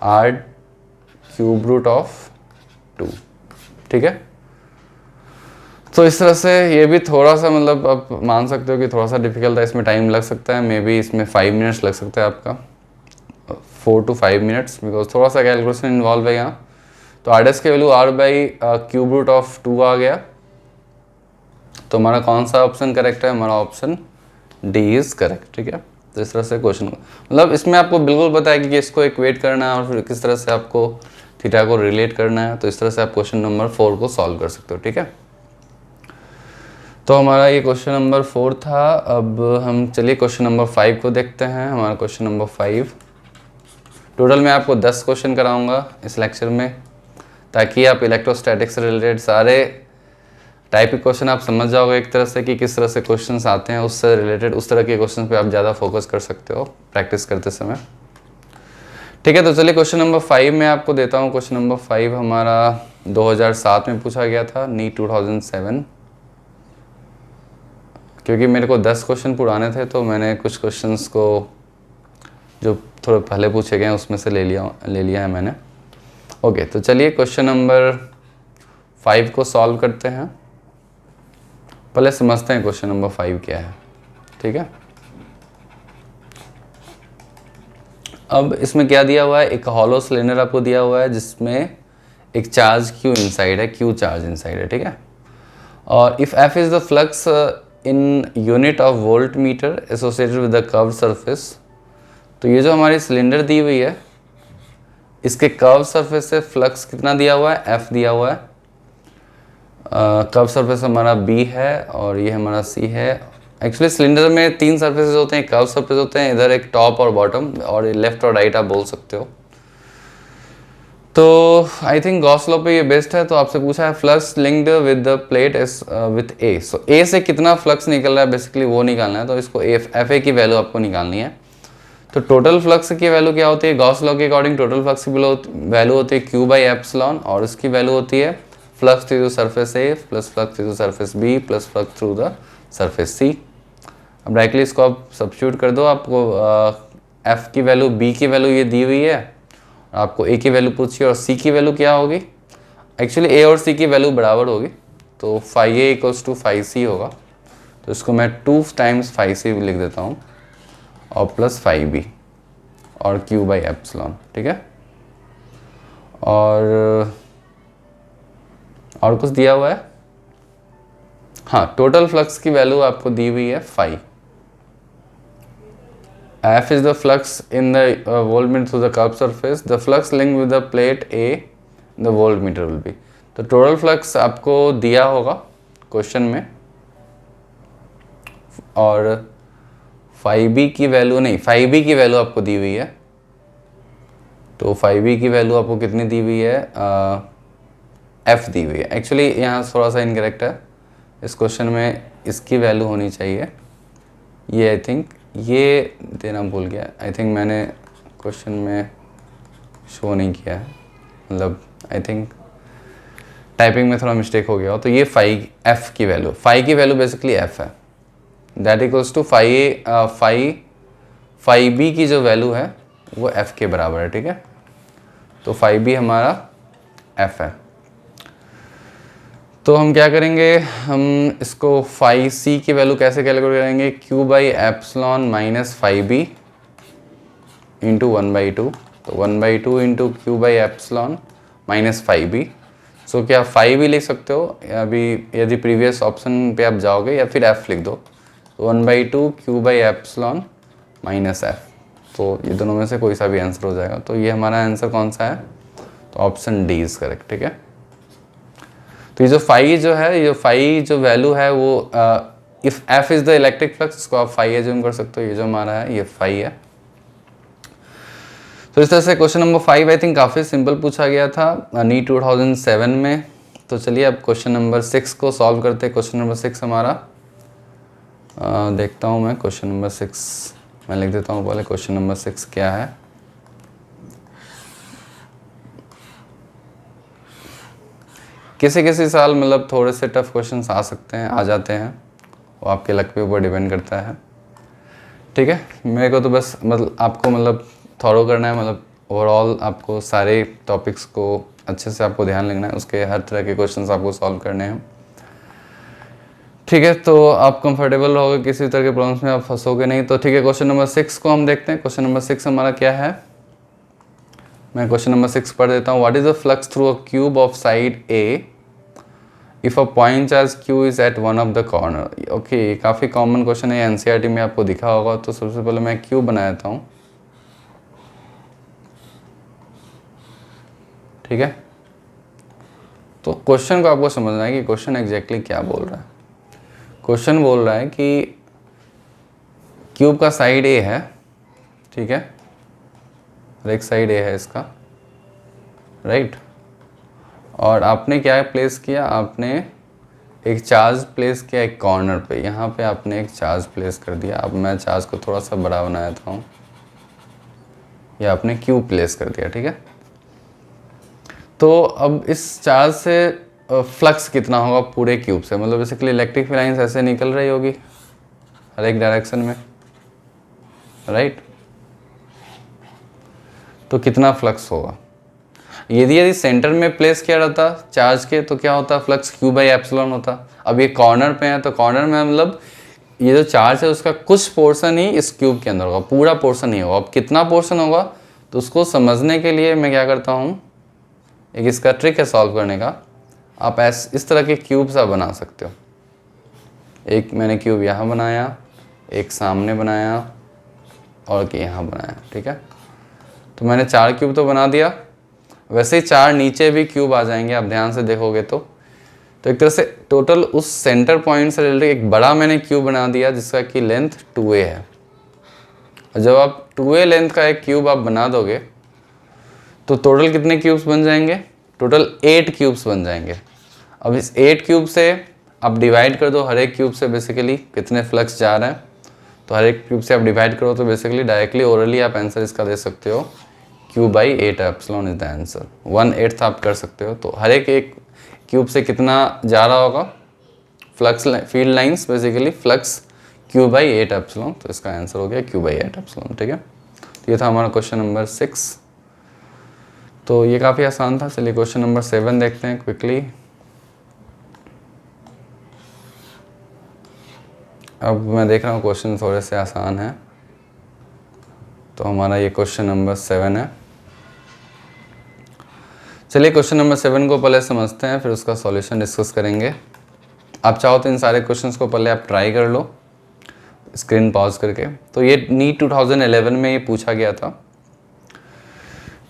A: r³√2। ठीक है, तो इस तरह से ये भी थोड़ा सा, मतलब आप मान सकते हो कि थोड़ा सा डिफिकल्ट है, इसमें टाइम लग सकता है, मे बी इसमें 5 मिनट्स लग सकता है आपका, 4 to 5 मिनट्स, बिकॉज थोड़ा सा कैलकुलेशन इन्वॉल्व है यहाँ। तो r' की वैल्यू r/√2 आ गया। तो हमारा कौन सा ऑप्शन करेक्ट है, हमारा ऑप्शन डी इज करेक्ट। ठीक है, तो इस तरह से क्वेश्चन, मतलब इसमें आपको बिल्कुल पता है कि इसको इक्वेट करना है और फिर किस तरह से आपको थीटा को रिलेट करना है। तो इस तरह से आप क्वेश्चन नंबर 4 को सॉल्व कर सकते हो। ठीक है, तो हमारा ये क्वेश्चन नंबर 4 था। अब हम चलिए क्वेश्चन नंबर 5 को देखते हैं। हमारा क्वेश्चन नंबर 5, टोटल मैं आपको 10 क्वेश्चन कराऊंगा इस लेक्चर में, ताकि आप इलेक्ट्रोस्टैटिक्स से रिलेटेड सारे टाइप के क्वेश्चन आप समझ जाओगे एक तरह से कि किस तरह से क्वेश्चंस आते हैं, उससे रिलेटेड उस तरह के क्वेश्चन पे आप ज़्यादा फोकस कर सकते हो प्रैक्टिस करते समय। ठीक है, तो चलिए क्वेश्चन नंबर 5 में आपको देता हूँ। क्वेश्चन नंबर 5 हमारा 2007 में पूछा गया था, नीट 2007। क्योंकि मेरे को 10 क्वेश्चन पुराने थे, तो मैंने कुछ क्वेश्चंस को जो थोड़े पहले पूछे गए हैं उसमें से ले लिया है मैंने। ओके, तो चलिए क्वेश्चन नंबर 5 को सॉल्व करते हैं। पहले समझते हैं क्वेश्चन नंबर 5 क्या है। ठीक है, अब इसमें क्या दिया हुआ है, एक हॉलो सिलेंडर आपको दिया हुआ है जिसमें एक चार्ज Q इनसाइड है, Q चार्ज इनसाइड है। ठीक है, और if F is the flux in unit of volt meter associated with the curve surface. तो ये जो हमारी सिलेंडर दी हुई है, इसके कर्व सरफेस से फ्लक्स कितना दिया हुआ है, F दिया हुआ है। कर्व सरफेस हमारा B है और ये हमारा C है। एक्चुअली सिलेंडर में 3 सरफेसेस होते हैं, कर्व सरफेस होते हैं, इधर एक टॉप और बॉटम, और लेफ्ट और राइट आप बोल सकते हो। तो आई थिंक गॉस लॉ पे ये बेस्ट है। तो आपसे पूछा है flux linked with the plate is with A। So A से कितना फ्लक्स निकल रहा है बेसिकली वो निकालना है। तो इसको FA की वैल्यू आपको निकालनी है। तो टोटल फ्लक्स की वैल्यू क्या होती है, गॉस लॉ के अकॉर्डिंग टोटल फ्लक्स की वैल्यू होती है Q/एप्सिलॉन, और इसकी वैल्यू होती है flux through surface A plus flux through surface B plus flux through the surface C। अब डायरेक्टली इसको आप सब्स्टिट्यूट कर दो। आपको F की वैल्यू, B की वैल्यू ये दी हुई है, आपको A की वैल्यू पूछी और C की वैल्यू क्या होगी। एक्चुअली A और C की वैल्यू बराबर होगी, तो phi A equals to phi C होगा। तो इसको मैं 2 टाइम्स phi C लिख देता हूँ, और प्लस phi B और Q/एप्सिलॉन। ठीक है, और कुछ दिया हुआ है, हाँ, टोटल फ्लक्स की वैल्यू आपको दी हुई है phi। F is the flux in the voltmeter through the curved surface. The flux linked with the plate A, the voltmeter will be. तो टोटल फ्लक्स आपको दिया होगा क्वेश्चन में, और phi B की वैल्यू नहीं, phi B की value आपको दी हुई है। तो phi B की वैल्यू आपको कितनी दी हुई है, F दी हुई है। एक्चुअली यहाँ थोड़ा सा इनकरेक्ट है, इस क्वेश्चन में इसकी वैल्यू होनी चाहिए ये आई थिंक ये देना भूल गया, आई थिंक मैंने क्वेश्चन में शो नहीं किया है, मतलब आई थिंक टाइपिंग में थोड़ा मिस्टेक हो गया हो। तो ये फाई एफ की वैल्यू, फाई की वैल्यू बेसिकली एफ है, that equals to phi B की जो वैल्यू है वो एफ के बराबर है, ठीक है। तो फाई बी हमारा एफ है। तो हम क्या करेंगे, हम इसको फाई सी की वैल्यू कैसे कैलकुलेट करेंगे, Q by epsilon minus phi B into 1/2। तो 1/2 into Q by epsilon minus phi B. So क्या फाई भी लिख सकते हो अभी, यदि प्रीवियस ऑप्शन पे आप जाओगे, या फिर एफ लिख दो। 1/2 Q by epsilon minus F. तो ये दोनों में से कोई सा भी आंसर हो जाएगा। तो ये हमारा आंसर कौन सा है, तो ऑप्शन डी इज करेक्ट, ठीक है। तो ये जो फाई जो है, ये फाई जो वैल्यू है वो if F is the electric flux, इसको आप फाई एज्यूम कर सकते हो। ये जो हमारा है ये फाई है। तो इस तरह से क्वेश्चन नंबर 5 आई थिंक काफ़ी सिंपल पूछा गया था नीट 2007 में। तो चलिए अब क्वेश्चन नंबर 6 को सॉल्व करते हैं। क्वेश्चन नंबर 6 हमारा देखता हूँ मैं, क्वेश्चन नंबर 6 मैं लिख देता हूँ पहले। क्वेश्चन नंबर 6 क्या है, किसी किसी साल मतलब थोड़े से टफ क्वेश्चंस आ सकते हैं, आ जाते हैं, वो आपके लक पे ऊपर डिपेंड करता है, ठीक है। मेरे को तो बस मतलब आपको मतलब थॉरो करना है, मतलब ओवरऑल आपको सारे टॉपिक्स को अच्छे से आपको ध्यान रखना है, उसके हर तरह के क्वेश्चंस आपको सॉल्व करने हैं, ठीक है। तो आप कंफर्टेबल रहोगे, किसी तरह के प्रॉब्लम्स में आप फंसोगे नहीं। तो ठीक है, क्वेश्चन नंबर 6 को हम देखते हैं। क्वेश्चन नंबर 6 हमारा क्या है, मैं क्वेश्चन नंबर 6 पढ़ देता हूँ। What is the flux through a cube of side A if a point charge Q is at one of the corner. Okay, काफ़ी कॉमन क्वेश्चन है, एनसीईआरटी में आपको दिखा होगा। तो सबसे पहले मैं क्यूब बना देता हूँ, ठीक है। तो क्वेश्चन को आपको समझना है कि क्वेश्चन एग्जैक्टली क्या बोल रहा है। क्वेश्चन बोल रहा है कि क्यूब का साइड ए है, ठीक है, और एक साइड ए है इसका, राइट। और आपने क्या प्लेस किया, आपने एक चार्ज प्लेस किया एक कॉर्नर पे, यहाँ पे आपने एक चार्ज प्लेस कर दिया। अब मैं चार्ज को थोड़ा सा बड़ा बना देता हूँ, या आपने क्यूब प्लेस कर दिया, ठीक है। तो अब इस चार्ज से फ्लक्स कितना होगा पूरे क्यूब से, मतलब बेसिकली इलेक्ट्रिक लाइंस ऐसे निकल रही होगी हर एक डायरेक्शन में, राइट। तो कितना फ्लक्स होगा, यदि सेंटर में प्लेस किया रहता चार्ज के, तो क्या होता, फ्लक्स क्यू बाई एप्सिलॉन होता। अब ये कॉर्नर पे है, तो कॉर्नर में मतलब ये जो चार्ज है उसका कुछ पोर्शन ही इस क्यूब के अंदर होगा, पूरा पोर्शन नहीं होगा। अब कितना पोर्शन होगा, तो उसको समझने के लिए मैं क्या करता हूँ, एक इसका ट्रिक है सॉल्व करने का। आप इस तरह के क्यूब्स आप बना सकते हो। एक मैंने क्यूब यहाँ बनाया, एक सामने बनाया, और कि यहाँ बनाया, ठीक है। तो मैंने 4 क्यूब तो बना दिया, वैसे ही 4 नीचे भी क्यूब आ जाएंगे, आप ध्यान से देखोगे तो एक तरह से टोटल उस सेंटर पॉइंट से रिलेटेड एक बड़ा मैंने क्यूब बना दिया जिसका कि लेंथ 2a है। और जब आप 2a लेंथ का एक क्यूब आप बना दोगे तो टोटल कितने क्यूब्स बन जाएंगे, टोटल 8 क्यूब्स बन जाएंगे। अब इस 8 क्यूब से आप डिवाइड कर दो, हर एक क्यूब से बेसिकली कितने फ्लक्स जा रहे हैं, तो हर एक क्यूब से आप डिवाइड करो तो बेसिकली डायरेक्टली ओरली आप आंसर इसका दे सकते हो, Q by 8 epsilon is the answer. 1/8 आप कर सकते हो। तो हर एक क्यूब से कितना जा रहा होगा flux, field lines basically flux Q by 8 epsilon. तो इसका आंसर हो गया क्यू बाई 8 एप्सिलॉन, ठीक है। तो ये था हमारा क्वेश्चन नंबर 6। तो ये काफ़ी आसान था। चलिए क्वेश्चन नंबर 7 देखते हैं क्विकली। अब मैं देख रहा हूँ क्वेश्चन थोड़े से आसान हैं, तो हमारा ये क्वेश्चन नंबर 7 है। चलिए क्वेश्चन नंबर 7 को पहले समझते हैं, फिर उसका सॉल्यूशन डिस्कस करेंगे। आप चाहो तो इन सारे क्वेश्चंस को पहले आप ट्राई कर लो स्क्रीन पॉज करके। तो ये नीट 2011 में ये पूछा गया था।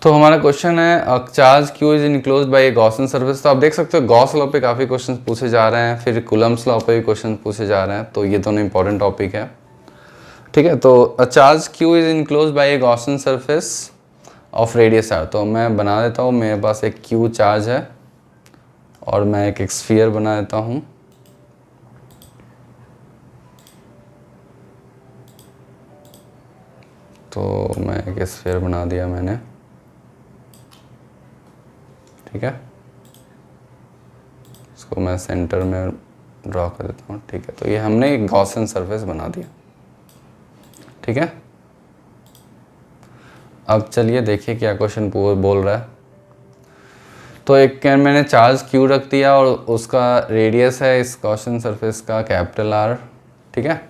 A: तो हमारा क्वेश्चन है charge Q is enclosed by a Gaussian surface. तो आप देख सकते हो गॉस लॉ पे काफ़ी क्वेश्चन पूछे जा रहे हैं, फिर कूलम्ब्स लॉ पे भी क्वेश्चन पूछे जा रहे हैं। तो ये दोनों इंपॉर्टेंट टॉपिक है, ठीक है। तो charge Q is enclosed by a Gaussian surface of radius R. तो मैं बना देता हूँ, मेरे पास एक क्यू चार्ज है और मैं एक स्फीयर बना देता हूँ। तो मैं एक स्फीयर बना दिया मैंने, ठीक है। इसको मैं सेंटर में ड्रॉ कर देता हूँ, ठीक है। तो ये हमने एक गॉसियन सरफेस बना दिया, ठीक है। अब चलिए देखिए क्या क्वेश्चन बोल रहा है। तो एक कैन मैंने चार्ज क्यू रख दिया और उसका रेडियस है इस गॉसियन सरफेस का कैपिटल आर, ठीक है।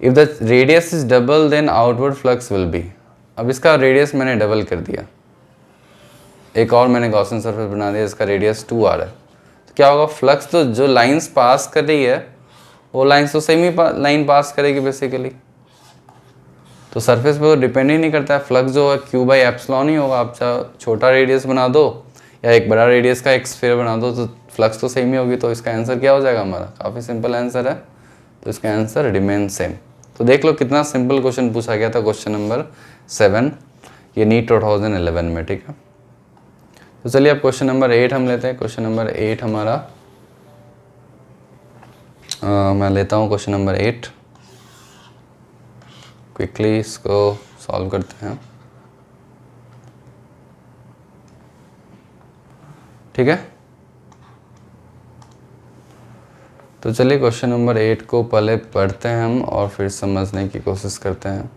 A: If the radius is double then outward flux will be. अब इसका रेडियस मैंने डबल कर दिया, एक और मैंने गॉसियन सरफेस बना दिया, इसका रेडियस 2r है। तो क्या होगा, फ्लक्स तो जो लाइंस पास कर रही है वो लाइंस तो सेम ही लाइन पास करेगी बेसिकली। तो सरफेस पे तो डिपेंड ही नहीं करता है, फ्लक्स जो है क्यू बाई एप्सिलॉन ही होगा। आप चाहे छोटा रेडियस बना दो या एक बड़ा रेडियस का एक स्फीयर बना दो तो फ्लक्स तो सेम ही होगी। तो इसका आंसर क्या हो जाएगा हमारा, काफ़ी सिंपल आंसर है। तो इसका आंसर रिमेन सेम। तो देख लो कितना सिंपल क्वेश्चन पूछा गया था, क्वेश्चन नंबर 7, ये नीट 2011 में, ठीक है। तो चलिए अब क्वेश्चन नंबर 8 हम लेते हैं। क्वेश्चन नंबर 8 हमारा मैं लेता हूँ क्वेश्चन नंबर 8, क्विकली इसको सॉल्व करते हैं, ठीक है। तो चलिए क्वेश्चन नंबर 8 को पहले पढ़ते हैं हम और फिर समझने की कोशिश करते हैं।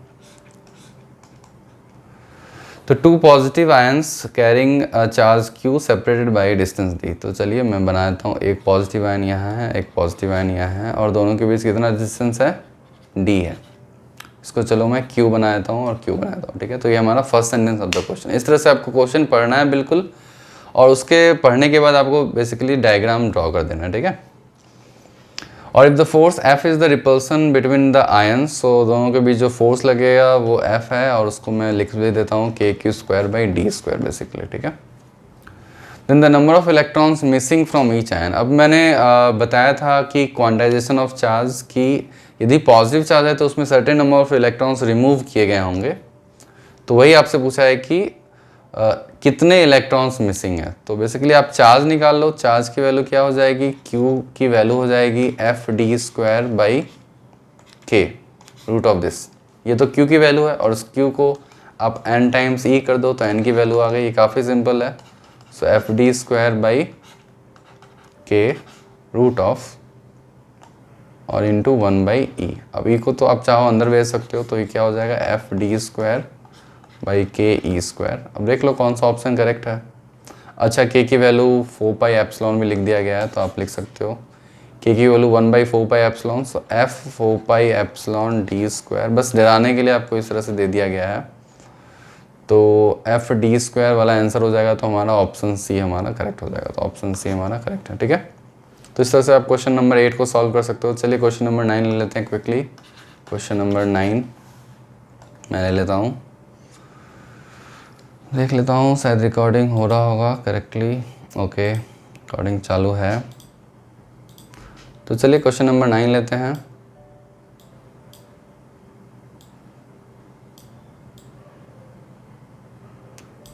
A: तो 2 positive ions carrying charge Q separated by distance D। तो चलिए मैं बना देता हूँ, एक पॉजिटिव आयन यहाँ है, एक पॉजिटिव आयन यहाँ है और दोनों के बीच कितना डिस्टेंस है, D है। इसको चलो मैं Q बना देता हूँ और Q बना देता हूँ, ठीक है। तो ये हमारा first sentence of the question. इस तरह से आपको क्वेश्चन पढ़ना है बिल्कुल, और उसके पढ़ने के बाद आपको बेसिकली डायग्राम ड्रॉ कर देना है, ठीक है। और if the force F is the repulsion between the ions, so दोनों के बीच जो फोर्स लगेगा वो F है, और उसको मैं लिख भी देता हूँ KQ²/D² बेसिकली, ठीक है। Then the number of electrons missing from each ion. अब मैंने बताया था कि क्वांटाइजेशन ऑफ चार्ज की यदि पॉजिटिव चार्ज है तो उसमें certain number of electrons remove किए गए होंगे। तो वही आपसे पूछा है कि कितने इलेक्ट्रॉन्स मिसिंग है। तो बेसिकली आप चार्ज निकाल लो, चार्ज की वैल्यू क्या हो जाएगी, Q की वैल्यू हो जाएगी FD²/K रूट ऑफ दिस। ये तो Q की वैल्यू है और उस Q को आप n टाइम्स E कर दो तो n की वैल्यू आ गई। ये काफ़ी सिंपल है। सो FD²/K रूट ऑफ और इंटू 1/E। अब E को तो आप चाहो अंदर भेज सकते हो, तो ये क्या हो जाएगा FD²/KE²। अब देख लो कौन सा ऑप्शन करेक्ट है। अच्छा, K की वैल्यू 4πε भी लिख दिया गया है, तो आप लिख सकते हो K की वैल्यू 1/4πε, सो F4πεD²। बस डराने के लिए आपको इस तरह से दे दिया गया है। तो FD² वाला आंसर हो जाएगा, तो हमारा ऑप्शन सी हमारा करेक्ट हो जाएगा। तो ऑप्शन सी हमारा करेक्ट है, ठीक है। तो इस तरह से आप क्वेश्चन नंबर 8 को सॉल्व कर सकते हो। चलिए क्वेश्चन नंबर 9 ले लेते हैं क्विकली। क्वेश्चन नंबर 9 मैं ले लेता हूँ, देख लेता हूँ शायद रिकॉर्डिंग हो रहा होगा करेक्टली। ओके, रिकॉर्डिंग चालू है। तो चलिए क्वेश्चन नंबर 9 लेते हैं।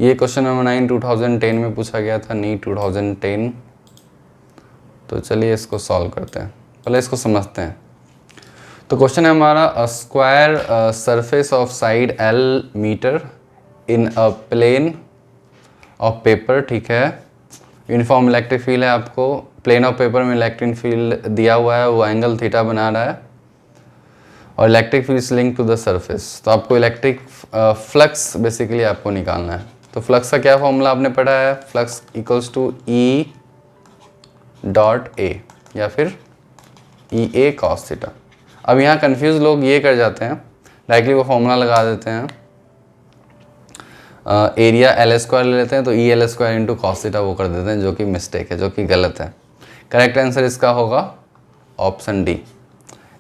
A: ये क्वेश्चन नंबर 9 2010 में पूछा गया था, नीट 2010। तो चलिए इसको सॉल्व करते हैं, पहले इसको समझते हैं। तो क्वेश्चन है हमारा, a square surface of side L metre in a plane of paper, ठीक है। यूनिफॉर्म इलेक्ट्रिक फील्ड है, आपको प्लेन ऑफ पेपर में इलेक्ट्रिक फील्ड दिया हुआ है, वो एंगल थीटा बना रहा है और electric field link to the surface. तो आपको इलेक्ट्रिक फ्लक्स बेसिकली आपको निकालना है। तो फ्लक्स का क्या फॉर्मूला आपने पढ़ा है, flux equals to E dot A या फिर EA cos थीटा। अब यहाँ कंफ्यूज लोग ये कर जाते हैं, डायरेक्टली वो फॉर्मूला लगा देते हैं, एरिया L² ले लेते हैं, तो EL² इंटू cos थीटा वो कर देते हैं, जो कि मिस्टेक है, जो कि गलत है। करेक्ट आंसर इसका होगा ऑप्शन डी।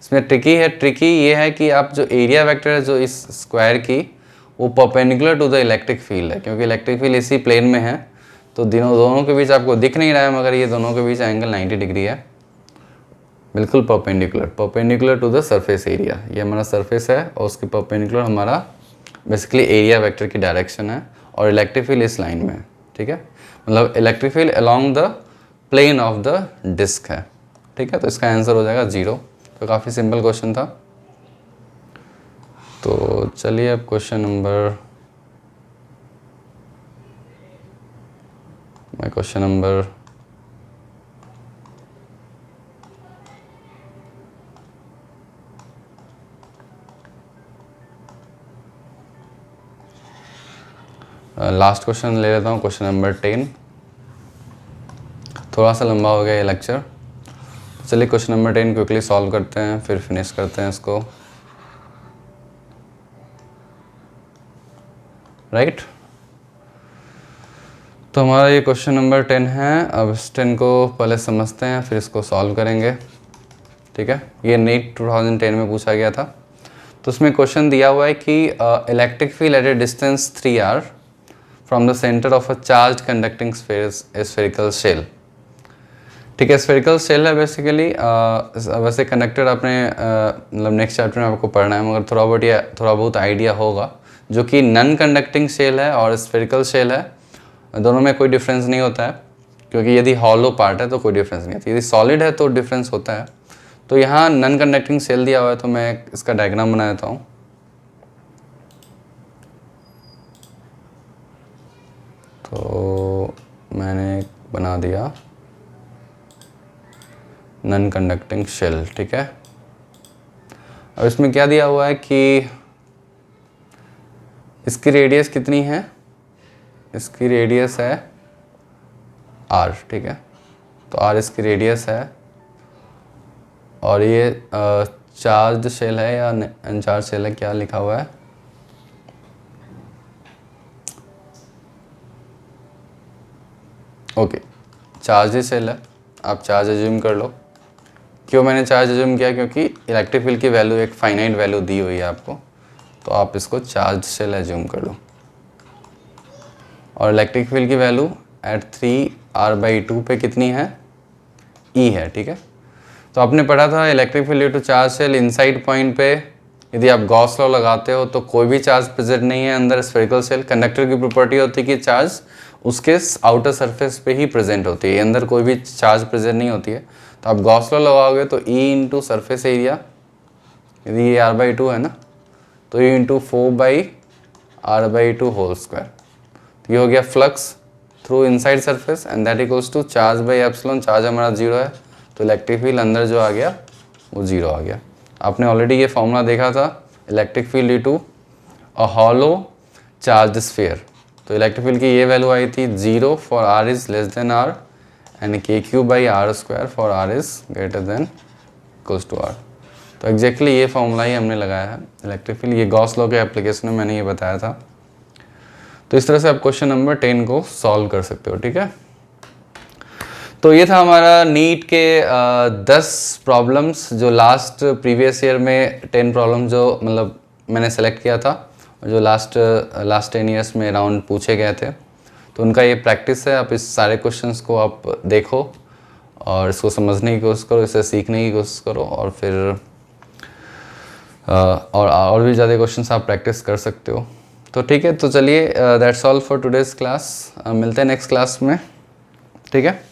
A: इसमें ट्रिकी ये है कि आप जो एरिया वेक्टर है जो इस स्क्वायर की, वो perpendicular to the electric field है, क्योंकि इलेक्ट्रिक फील्ड इसी प्लेन में है। तो दोनों के बीच आपको दिख नहीं रहा है, मगर ये दोनों के बीच एंगल 90 डिग्री है, बिल्कुल perpendicular to the surface area. ये हमारा सरफेस है और उसके परपेंडिकुलर हमारा बेसिकली एरिया वेक्टर की डायरेक्शन है, और इलेक्ट्रिक फील्ड इस लाइन में है, ठीक है। मतलब electric field along the plane of the disc है, ठीक है। तो इसका आंसर हो जाएगा 0। तो काफ़ी सिंपल क्वेश्चन था। तो चलिए अब क्वेश्चन नंबर लास्ट क्वेश्चन ले लेता हूँ, क्वेश्चन नंबर 10। थोड़ा सा लंबा हो गया ये लेक्चर, चलिए क्वेश्चन नंबर 10 क्विकली सॉल्व करते हैं, फिर फिनिश करते हैं इसको। राइट, तो हमारा ये क्वेश्चन नंबर 10 है। अब इस 10 को पहले समझते हैं, फिर इसको सॉल्व करेंगे। ठीक है, ये नीट 2010 में पूछा गया था। तो उसमें क्वेश्चन दिया हुआ है कि electric field at a distance 3r from the centre of a charge conducting spherical shell. ठीक है, स्फेरिकल शेल है बेसिकली। वैसे कंडक्टर आपने मतलब नेक्स्ट चैप्टर में आपको पढ़ना है, मगर थोड़ा बहुत आइडिया होगा। जो कि नॉन कंडक्टिंग शेल है और स्फेरिकल शेल है, दोनों में कोई डिफरेंस नहीं होता है, क्योंकि यदि हॉलो पार्ट है तो कोई डिफरेंस नहीं होता, यदि सॉलिड है तो डिफरेंस होता है। तो यहाँ नॉन कंडक्टिंग शेल दिया हुआ है, तो मैं इसका डायग्राम बना देता हूँ। तो मैंने बना दिया नॉन कंडक्टिंग शेल। ठीक है, अब इसमें क्या दिया हुआ है कि इसकी रेडियस कितनी है, इसकी रेडियस है r। ठीक है, तो r इसकी रेडियस है, और ये चार्ज शेल है या अनचार्ज शेल है, क्या लिखा हुआ है, ओके चार्ज शेल है। आप चार्ज एज्यूम कर लो। क्यों मैंने चार्ज एज्यूम किया, क्योंकि इलेक्ट्रिक फील्ड की वैल्यू एक फाइनाइट वैल्यू दी हुई है आपको, तो आप इसको चार्ज शेल एज्यूम कर लो। और इलेक्ट्रिक फील्ड की वैल्यू एट 3r/2 पे कितनी है, E है। ठीक है, तो आपने पढ़ा था electric field due to charge shell inside point पे यदि आप गॉस लॉ लगाते हो तो कोई भी चार्ज प्रेजेंट नहीं है अंदर स्फेरिकल शेल। कंडक्टर की प्रॉपर्टी होती है कि चार्ज उसके आउटर सरफेस पे ही प्रेजेंट होती है, अंदर कोई भी चार्ज प्रेजेंट नहीं होती है। तो आप गॉस लॉ लगाओगे तो E इंटू सरफेस एरिया, यदि ये r/2 है ना, तो E into 4/r/2 whole square. तो ये हो गया flux through inside surface, and that equals to charge by epsilon. Charge हमारा 0 है, तो इलेक्ट्रिक फील्ड अंदर जो आ गया वो 0 आ गया। आपने ऑलरेडी ये फॉर्मूला देखा था, electric field due to a hollow charge sphere. तो इलेक्ट्रिक फील्ड की ये वैल्यू आई थी 0 for r is less than r, and kq/r² for r is greater than equals to r। तो एग्जैक्टली ये फॉर्मूला ही हमने लगाया है इलेक्ट्रिक फील्ड। ये गॉस लॉ के एप्लीकेशन में मैंने ये बताया था। तो इस तरह से आप क्वेश्चन नंबर 10 को सॉल्व कर सकते हो। ठीक है, तो ये था हमारा नीट के 10 प्रॉब्लम्स, जो लास्ट प्रीवियस ईयर में 10 प्रॉब्लम जो मतलब मैंने सेलेक्ट किया था, जो लास्ट 10 ईयर्स में राउंड पूछे गए थे। तो उनका ये प्रैक्टिस है। आप इस सारे क्वेश्चंस को आप देखो और इसको समझने की कोशिश करो, इसे सीखने की कोशिश करो, और फिर और भी ज़्यादा क्वेश्चंस आप प्रैक्टिस कर सकते हो। तो ठीक है, तो चलिए that's all for today's class. मिलते हैं नेक्स्ट क्लास में। ठीक है।